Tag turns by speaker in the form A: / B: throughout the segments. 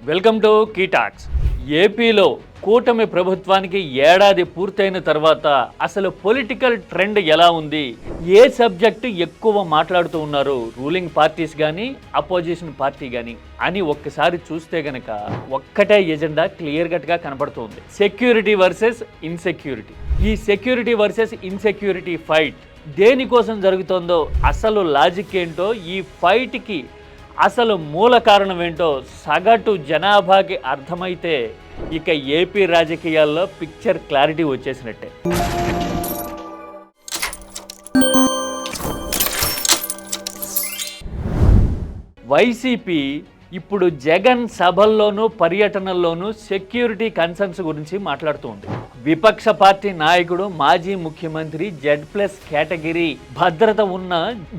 A: Welcome to key talks. ఏపీలో కూటమి ప్రభుత్వానికి ఏడాది పూర్తయిన తర్వాత అసలు పొలిటికల్ ట్రెండ్ ఎలా ఉంది, ఏ సబ్జెక్టు ఎక్కువ మాట్లాడుతూ ఉన్నారు రూలింగ్ పార్టీస్ కానీ అపోజిషన్ పార్టీ కానీ అని ఒక్కసారి చూస్తే గనక ఒక్కటే ఎజెండా క్లియర్ కట్గా కనపడుతుంది. Security versus insecurity. ఈ సెక్యూరిటీ వర్సెస్ ఇన్సెక్యూరిటీ ఫైట్ దేనికోసం జరుగుతుందో, అసలు లాజిక్ ఏంటో, ఈ ఫైట్కి అసలు మూల కారణం ఏంటో సగటు జనాభాకి అర్థమైతే ఇక ఏపీ రాజకీయాల్లో పిక్చర్ క్లారిటీ వచ్చేసినట్టే. వైసీపీ ఇప్పుడు జగన్ సభల్లోనూ పర్యటనల్లోనూ సెక్యూరిటీ కన్సర్న్స్ గురించి మాట్లాడుతూ ఉంది. విపక్ష పార్టీ నాయకుడు మాజీ ముఖ్యమంత్రి Z+ కేటగిరీ భద్రత ఉన్న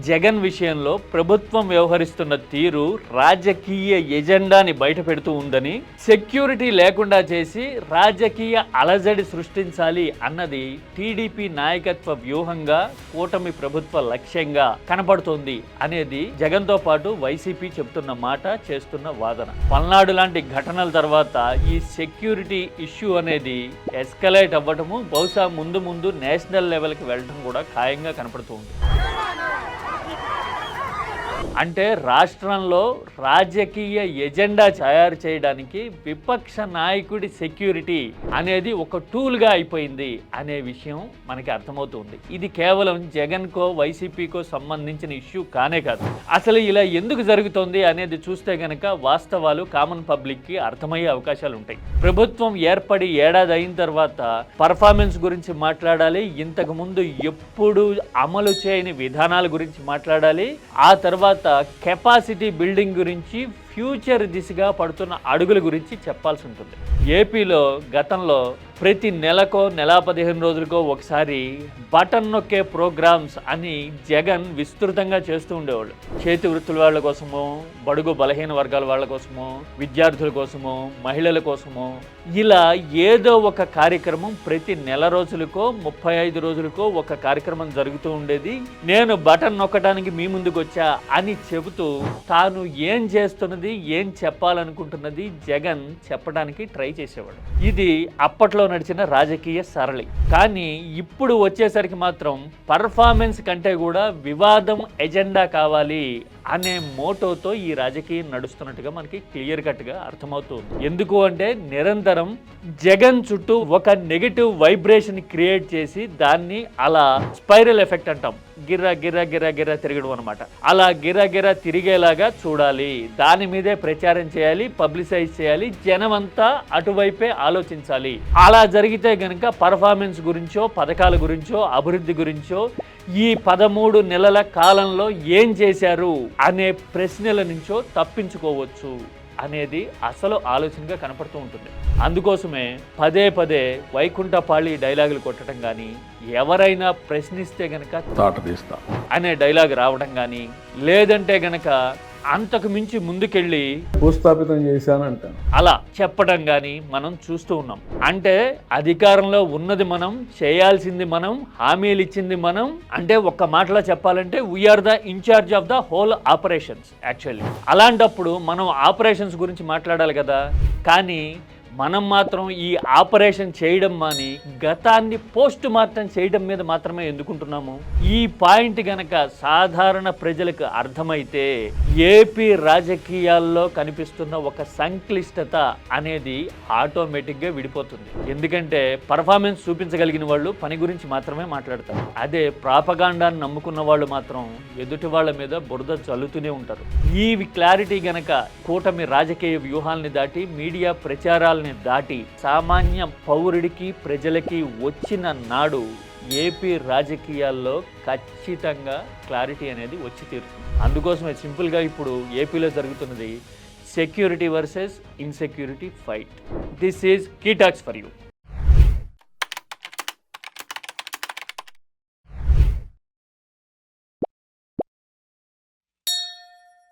A: జగన్ విషయంలో ప్రభుత్వం వ్యవహరిస్తున్న తీరు రాజకీయ ఎజెండాని బయట పెడుతూ ఉందని, సెక్యూరిటీ లేకుండా చేసి రాజకీయ అలజడి సృష్టించాలి అన్నది టీడీపీ నాయకత్వ వ్యూహంగా, కూటమి ప్రభుత్వ లక్ష్యంగా కనపడుతోంది అనేది జగన్తో పాటు వైసీపీ చెబుతున్న మాట, చేస్తున్న వాదన. పల్నాడు లాంటి ఘటనల తర్వాత ఈ సెక్యూరిటీ ఇష్యూ అనేది ఎస్కలేట్ అవ్వటము, బహుశా ముందు ముందు నేషనల్ లెవెల్కి వెళ్ళడం కూడా ఖాయంగా కనపడుతుంది. అంటే రాష్ట్రంలో రాజకీయ ఎజెండా తయారు చేయడానికి విపక్ష నాయకుడి సెక్యూరిటీ అనేది ఒక టూల్గా అయిపోయింది అనే విషయం మనకి అర్థమవుతుంది. ఇది కేవలం జగన్కో వైసీపీకో సంబంధించిన ఇష్యూ కానే కాదు. అసలు ఇలా ఎందుకు జరుగుతోంది అనేది చూస్తే గనక వాస్తవాలు కామన్ పబ్లిక్కి అర్థమయ్యే అవకాశాలు ఉంటాయి. ప్రభుత్వం ఏర్పడి ఏడాది అయిన తర్వాత పర్ఫార్మెన్స్ గురించి మాట్లాడాలి, ఇంతకు ముందు ఎప్పుడు అమలు చేయని విధానాల గురించి మాట్లాడాలి, ఆ తర్వాత కెపాసిటీ బిల్డింగ్ గురించి, ఫ్యూచర్ దిశగా పడుతున్న అడుగుల గురించి చెప్పాల్సి ఉంటుంది. ఏపీలో గతంలో ప్రతి నెలకో, నెల 15 రోజులకో ఒకసారి బటన్ నొక్కే ప్రోగ్రామ్స్ అని జగన్ విస్తృతంగా చేస్తూ ఉండేవాళ్ళు. చేతి వృత్తుల వాళ్ళ కోసమో, బడుగు బలహీన వర్గాల వాళ్ళ కోసమో, విద్యార్థుల కోసమో, మహిళల కోసమో, ఇలా ఏదో ఒక కార్యక్రమం ప్రతి నెల రోజులకో 35 రోజులకో ఒక కార్యక్రమం జరుగుతూ ఉండేది. నేను బటన్ నొక్కడానికి మీ ముందుకు వచ్చా అని చెబుతూ తాను ఏం చేస్తున్నది, ఏం చెప్పాలనుకుంటున్నది జగన్ చెప్పడానికి ట్రై చేసేవాడు. ఇది అప్పట్లో నడిచిన రాజకీయ సరళి. కానీ ఇప్పుడు వచ్చేసరికి మాత్రం పర్ఫార్మెన్స్ కంటే కూడా వివాదం ఎజెండా కావాలి అనే మోటోతో ఈ రాజకీయం నడుస్తున్నట్టుగా మనకి క్లియర్ కట్గా అర్థమవుతుంది. ఎందుకు అంటే నిరంతరం జగన్ చుట్టూ ఒక నెగటివ్ వైబ్రేషన్ క్రియేట్ చేసి దాన్ని అలా స్పైరల్ ఎఫెక్ట్ అంటాం, గిర్రా గిర్రా గిర్రా గిర్రా తిరగడం అనమాట. అలా గిర్రా గిర్రా తిరిగేలాగా చూడాలి, దాని మీదే ప్రచారం చేయాలి, పబ్లిసైజ్ చేయాలి, జనం అంతా అటువైపే ఆలోచించాలి. అలా జరిగితే గనక పర్ఫార్మెన్స్ గురించో, పథకాల గురించో, అభివృద్ధి గురించో, ఈ 13 నెలల కాలంలో ఏం చేశారు అనే ప్రశ్నల నుంచో తప్పించుకోవచ్చు అనేది అసలు ఆలోచనగా కనపడుతూ ఉంటుంది. అందుకోసమే పదే పదే వైకుంఠపాళి డైలాగులు కొట్టడం కానీ, ఎవరైనా ప్రశ్నిస్తే గనక తాట తీస్తా అనే డైలాగ్ రావడం కానీ, లేదంటే గనక అంతకు మించి ముందుకెళ్ళి
B: భూస్థాపితం చేశానంట
A: అలా చెప్పడం కానీ మనం చూస్తూ ఉన్నాం. అంటే అధికారంలో ఉన్నది మనం, చేయాల్సింది మనం, హామీలు ఇచ్చింది మనం. అంటే ఒక్క మాటలో చెప్పాలంటే we are the incharge of the whole operations actually. అలాంటప్పుడు మనం ఆపరేషన్స్ గురించి మాట్లాడాలి కదా. కానీ మనం మాత్రం ఈ ఆపరేషన్ చేయడం మాని గతాన్ని పోస్ట్ మార్టం చేయడం మీద మాత్రమే ఎందుకుంటున్నాము. ఈ పాయింట్ గనక సాధారణ ప్రజలకు అర్థమైతే ఏపీ రాజకీయాల్లో కనిపిస్తున్న ఒక సంక్లిష్టత అనేది ఆటోమేటిక్గా విడిపోతుంది. ఎందుకంటే పర్ఫార్మెన్స్ చూపించగలిగిన వాళ్ళు పని గురించి మాత్రమే మాట్లాడతారు. అదే ప్రాపగాండాన్ని నమ్ముకున్న వాళ్ళు మాత్రం ఎదుటి వాళ్ళ మీద బురద చల్లుతూనే ఉంటారు. ఈ క్లారిటీ గనక కూటమి రాజకీయ వ్యూహాల్ని దాటి, మీడియా ప్రచారాలని దాటి సామాన్య పౌరుడికి, ప్రజలకి వచ్చిన నాడు ఏపీ రాజకీయాల్లో ఖచ్చితంగా క్లారిటీ అనేది వచ్చి తీరుతుంది. అందుకోసమే సింపుల్గా ఇప్పుడు ఏపీలో జరుగుతున్నది security versus insecurity fight. This is key talks for you.